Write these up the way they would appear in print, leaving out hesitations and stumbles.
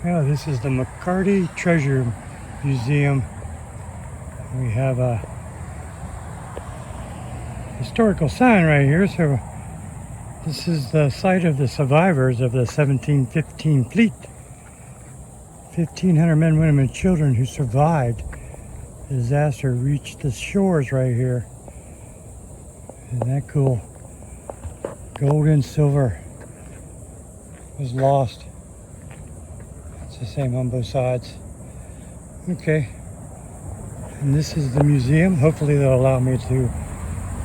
Yeah, this is the McLarty Treasure Museum. We have a historical sign right here. So this is the site of the survivors of the 1715 fleet. 1,500 men, women, and children who survived the disaster reached the shores right here. Isn't that cool? Gold and silver was lost. It's the same on both sides. Okay. And this is the museum. Hopefully they'll allow me to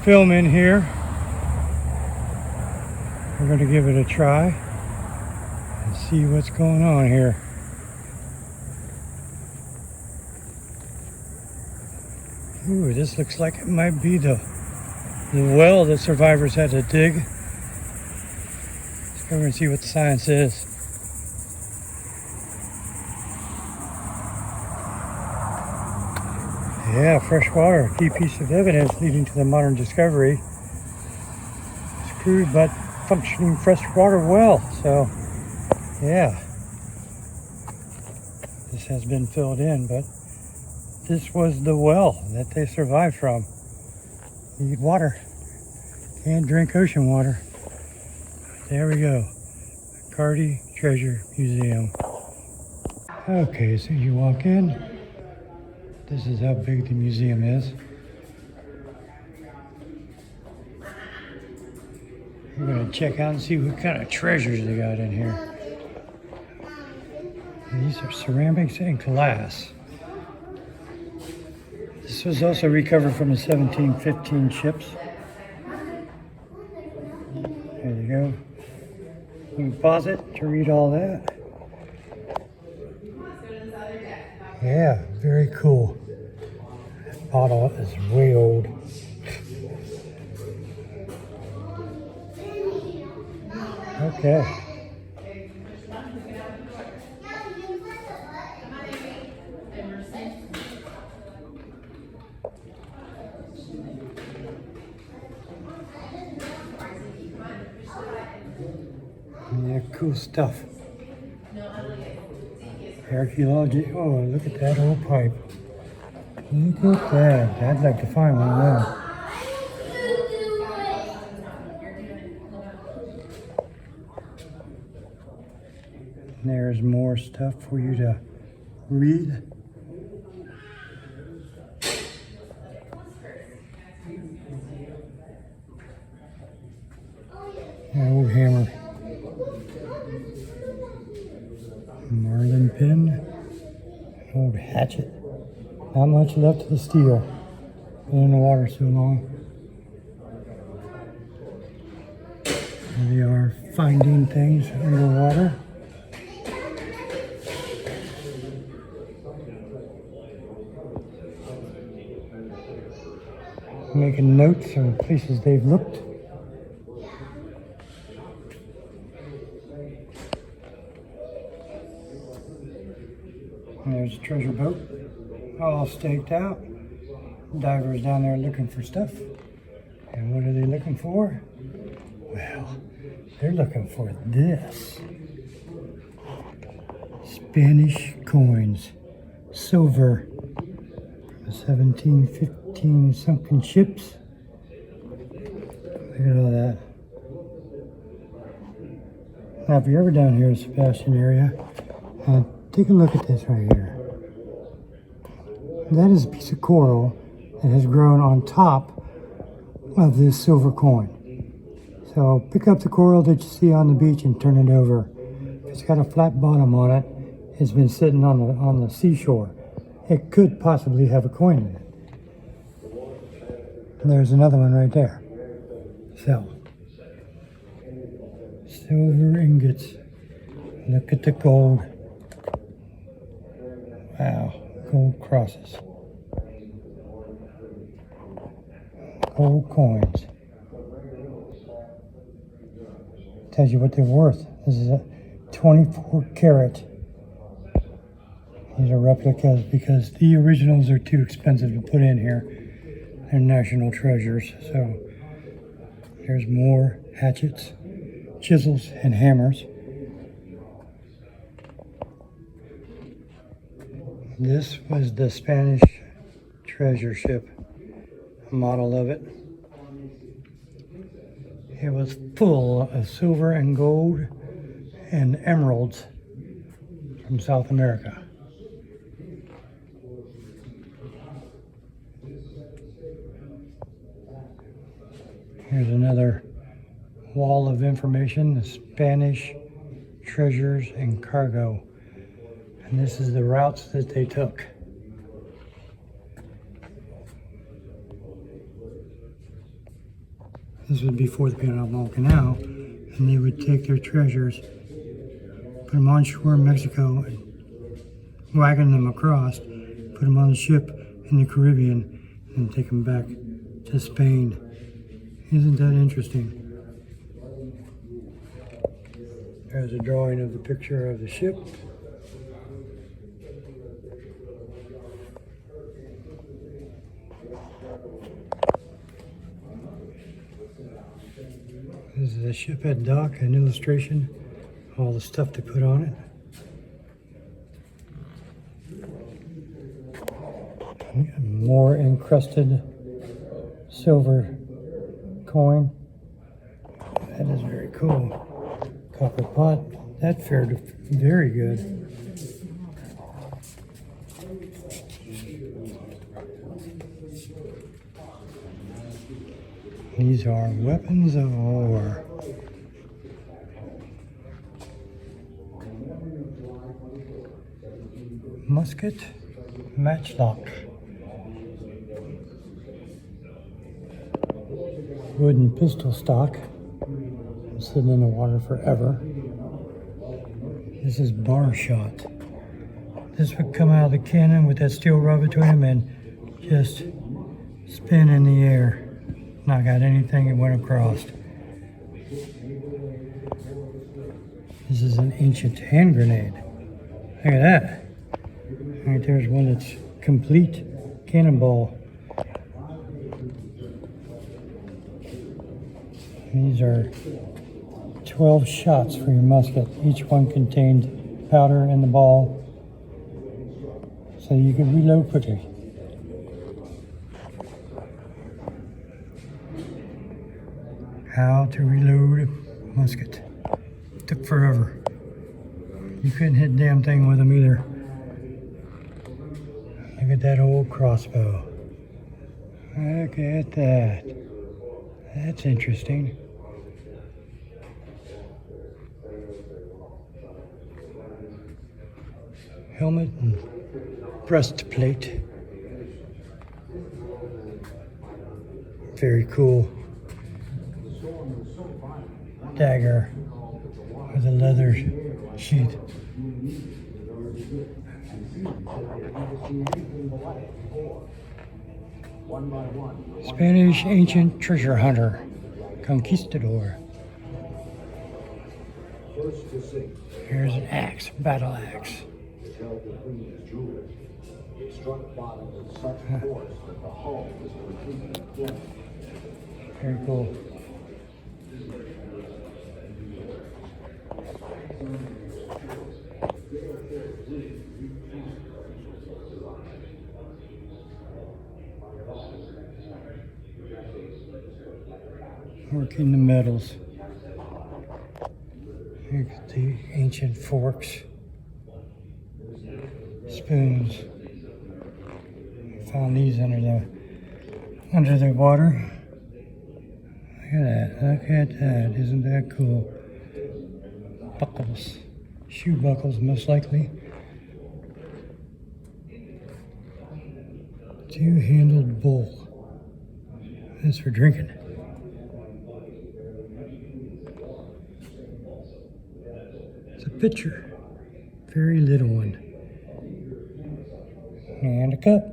film in here. We're going to give it a try and see what's going on here. Ooh, this looks like it might be the well that survivors had to dig. Let's go over and see what the sign says. Yeah, fresh water, a key piece of evidence leading to the modern discovery. It's a crude but functioning freshwater well. So, yeah, this has been filled in, but this was the well that they survived from. Need water and drink ocean water. There we go. McLarty Treasure Museum. Okay, so you walk in. This is how big the museum is. We're going to check out and see what kind of treasures they got in here. These are ceramics and glass. This was also recovered from the 1715 ships. There you go. You can pause it to read all that. Yeah, very cool. That bottle is way old. Okay. Yeah, cool stuff. Archaeology. Oh, look at that old pipe. Look at that. I'd like to find one of those. There's more stuff for you to read. An old hammer. Marlin pin. An old hatchet. Not much left of the steel. Been in the water so long. They are finding things underwater. Making notes of places they've looked. And there's a treasure boat, all staked out. Divers down there looking for stuff. And what are they looking for? Well, they're looking for this. Spanish coins, silver, the 1715 sunken ships. Look at all that. Now, if you're ever down here in the Sebastian area, take a look at this right here. That is a piece of coral that has grown on top of this silver coin. So pick up the coral that you see on the beach and turn it over. It's got a flat bottom on it. It's been sitting on the seashore. It could possibly have a coin in it. And there's another one right there. So, silver ingots. Look at the gold. Wow, gold crosses. Gold coins. Tells you what they're worth. This is a 24 karat. These are replicas because the originals are too expensive to put in here. They're national treasures. So there's more hatchets, chisels, and hammers. This was the Spanish treasure ship, a model of it. It was full of silver and gold and emeralds from South America. Here's another wall of information, the Spanish treasures and cargo. And this is the routes that they took. This was before the Panama Canal, and they would take their treasures, put them on shore in Mexico, and wagon them across, put them on the ship in the Caribbean, and take them back to Spain. Isn't that interesting? There's a drawing of the picture of the ship. This is the ship at dock, an illustration, all the stuff they put on it. More encrusted silver coin. That is very cool. Copper pot. That fared very good. These are weapons of war. Musket, matchlock. Wooden pistol stock. Sitting in the water forever. This is bar shot. This would come out of the cannon with that steel rod between them and just spin in the air. Knock out anything it went across. This is an ancient hand grenade. Look at that. Right there's one that's complete cannonball. These are 12 shots for your musket. Each one contained powder in the ball, so you can reload quickly. How to reload a musket. Took forever. You couldn't hit a damn thing with them either. Look at that old crossbow. Look at that. That's interesting. Helmet and breastplate. Very cool. Dagger with a leather sheath. Spanish ancient treasure hunter, conquistador. Here's an axe, battle axe. Very cool. Working the metals. Here's the ancient forks, spoons. Found these under the water. Look at that! Look at that! Isn't that cool? Buckles, shoe buckles, most likely. Two-handled bowl. That's for drinking. It's a pitcher, very little one, and a cup.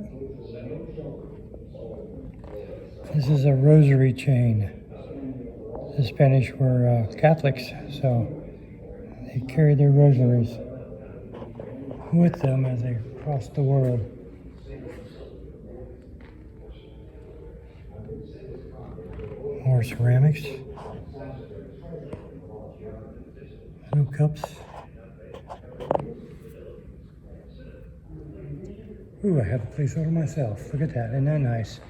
This is a rosary chain. The Spanish were Catholics, so they carried their rosaries with them as they crossed the world. More ceramics. Little cups. Ooh, I have the place all to myself. Look at that, isn't that nice?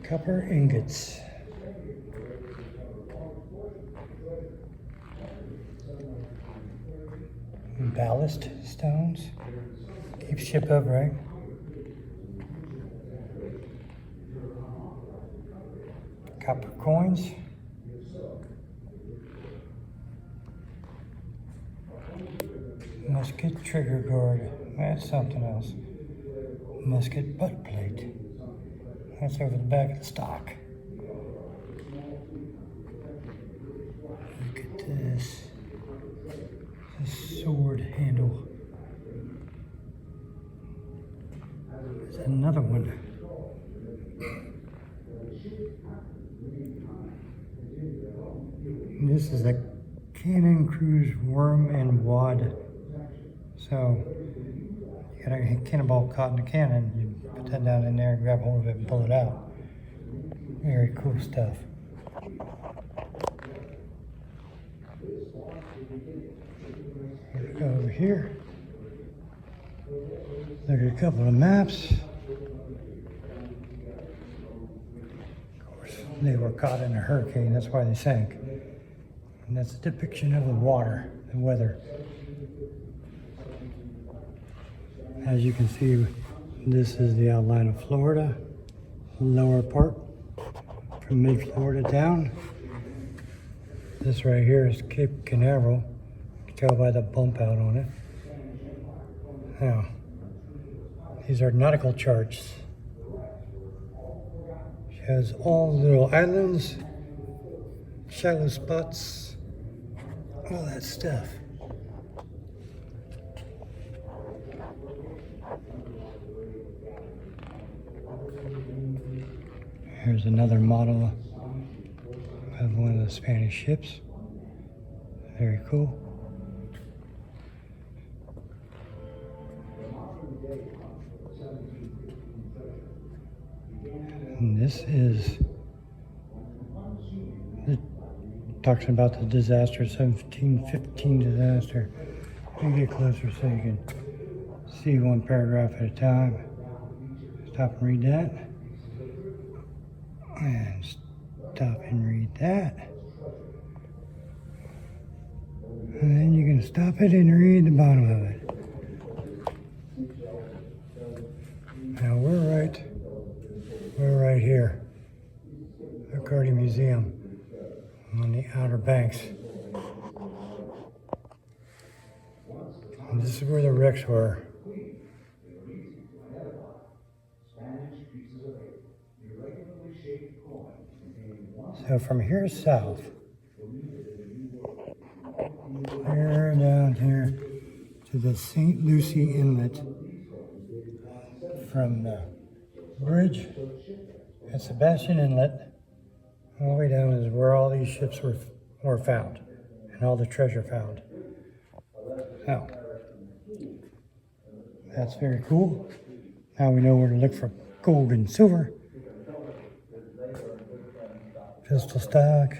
Copper ingots. Ballast stones. Keep ship upright. Copper coins. Musket trigger guard. That's something else. Musket butt plate. That's over the back of the stock. Look at this. This sword handle. There's another one. This is a Cannon Cruise worm and wad. So you got a cannonball caught in the cannon, you put that down in there, grab hold of it and pull it out. Very cool stuff. Go over here. Look at a couple of maps. Of course, they were caught in a hurricane, that's why they sank. And that's a depiction of the water, the weather. As you can see, this is the outline of Florida, lower part from mid-Florida down. This right here is Cape Canaveral. You can tell by the bump out on it. Now, these are nautical charts. Shows all the little islands, shallow spots, all that stuff. Here's another model of one of the Spanish ships. Very cool. And this is, it talks about the disaster, 1715 disaster. Let me get closer so you can see one paragraph at a time. Stop and read that. And stop and read that. And then you can stop it and read the bottom of it. Now we're right here, McLarty Museum, on the Outer Banks. And this is where the wrecks were. So from here south, clear down here to the St. Lucie Inlet, from the bridge at Sebastian Inlet, all the way down is where all these ships were found, and all the treasure found. Now, that's very cool. Now we know where to look for gold and silver. Pistol stock,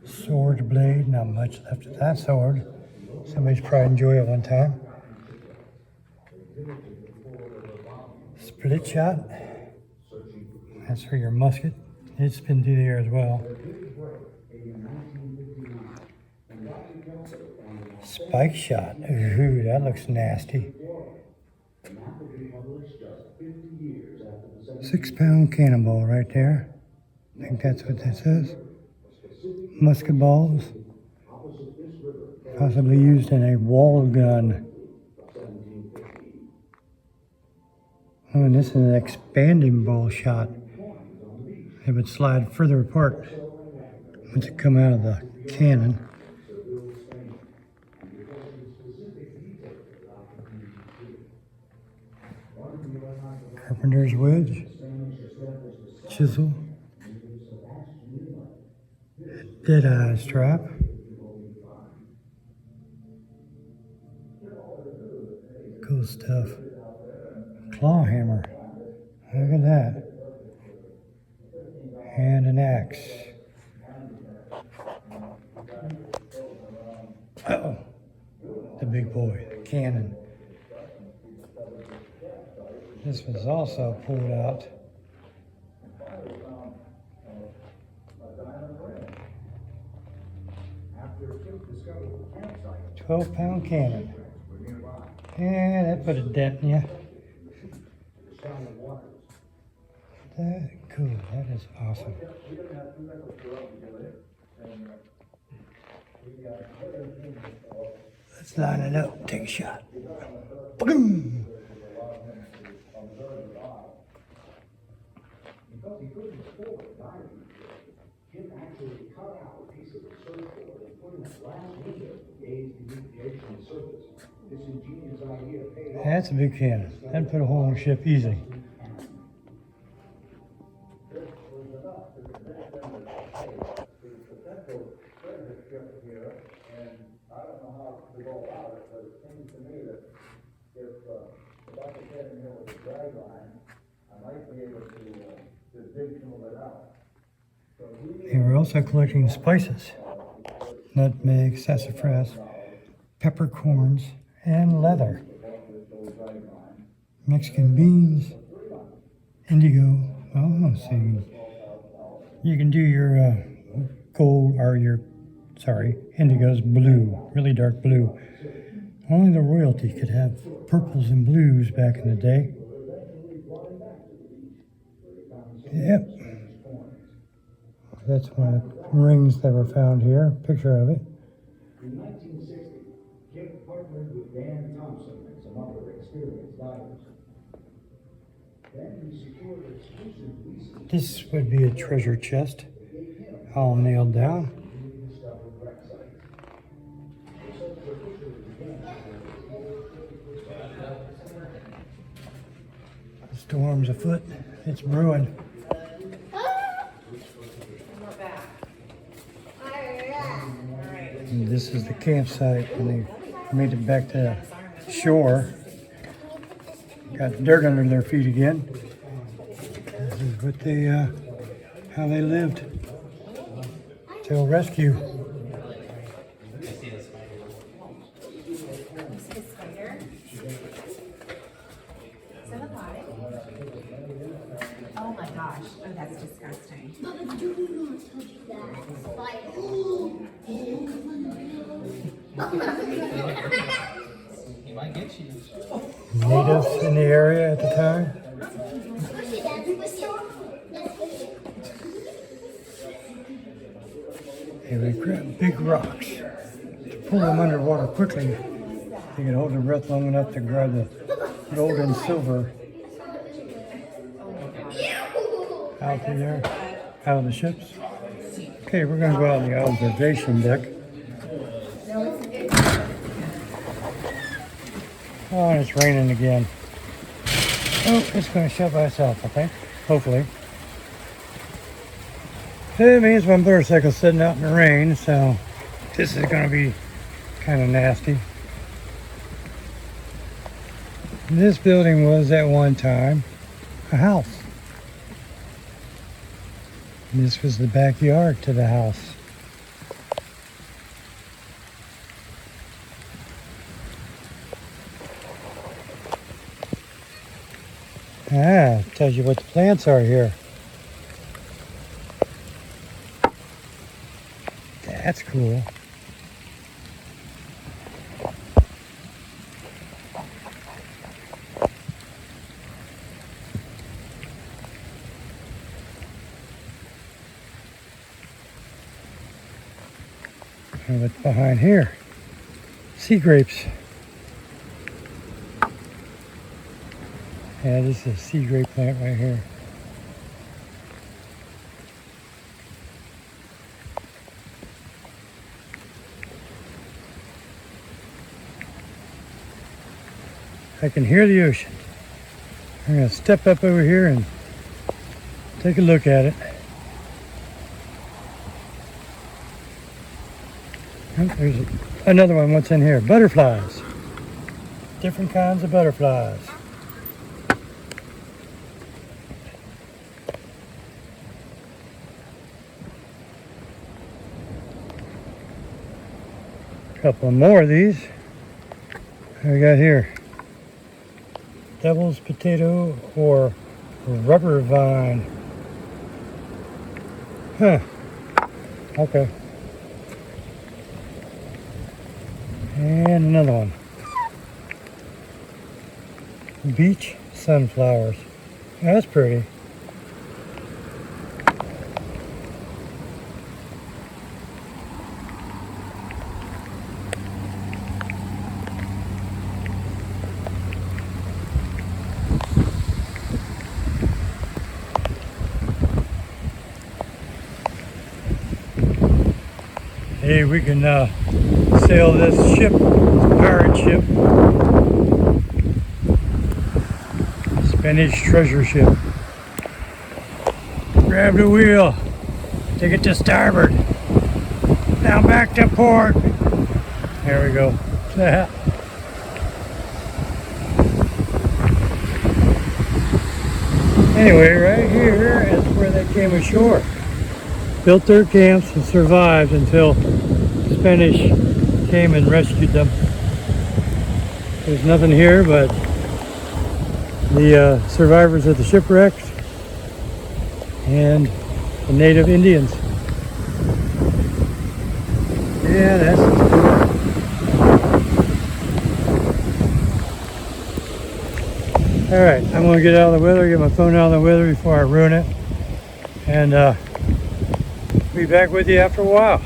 sword blade, not much left of that sword. Somebody's probably enjoyed it one time. Split shot, that's for your musket. It's been through the air as well. Spike shot, ooh, that looks nasty. 6-pound cannonball right there. I think that's what that says. Musket balls, possibly used in a wall gun. Oh, and this is an expanding ball shot. It would slide further apart once it come out of the cannon. Carpenter's wedge, chisel, dead-eye strap, cool stuff. Claw hammer, look at that, and an axe. the big boy, the cannon. This was also pulled out. 12-pound cannon. And that put a dent in you. That cool. That is awesome. Let's line it up. Take a shot. Boom! Because he couldn't afford a diamond, Jim actually cut out a piece of the surfboard and put in a glass window to gaze beneath the ocean surface. This ingenious idea paid off. That's a big cannon. That'd put a hole in the ship easy. They were also collecting spices, nutmeg, sassafras, peppercorns, and leather, Mexican beans, indigo. Oh, see, you can do your gold or your, indigo's blue, really dark blue. Only the royalty could have purples and blues back in the day. Yep. That's one of the rings that were found here. Picture of it. In 1960, Jim partnered with Dan Thompson and some other experienced divers. Then he secured exclusive leases. This would be a treasure chest, all nailed down. The storm's afoot. It's brewing. And this is the campsite when they made it back to shore. Got dirt under their feet again. This is what they, how they lived till rescue. Oh my gosh, oh that's disgusting. Baba, do not touch that spider. He might get you. Natives in the area at the time. They would grab big rocks to pull them underwater quickly. They could hold their breath long enough to grab the gold and silver out of there, out of the ships. Okay, we're going to go out on the observation deck. Oh, and it's raining again. Oh, it's going to shut by itself, I think. Hopefully. It means my motorcycle's sitting out in the rain, so this is going to be kind of nasty. This building was at one time a house. And this was the backyard to the house. Ah, tells you what the plants are here. That's cool. And what's behind here? Sea grapes. Yeah, this is a sea grape plant right here. I can hear the ocean. I'm going to step up over here and take a look at it. Oh, there's another one. What's in here? Butterflies. Different kinds of butterflies. A couple more of these. What we got here? Devil's potato or rubber vine. Huh. Okay. And another one. Beach sunflowers. That's pretty. Hey, we can sail this ship, pirate ship. Spanish treasure ship. Grab the wheel. Take it to starboard. Now back to port. There we go. Anyway, right here is where they came ashore. Built their camps and survived until the Spanish came and rescued them. There's nothing here but the survivors of the shipwrecks and the native Indians. Yeah, that's cool. Alright, I'm going to get out of the weather, get my phone out of the weather before I ruin it. And be back with you after a while.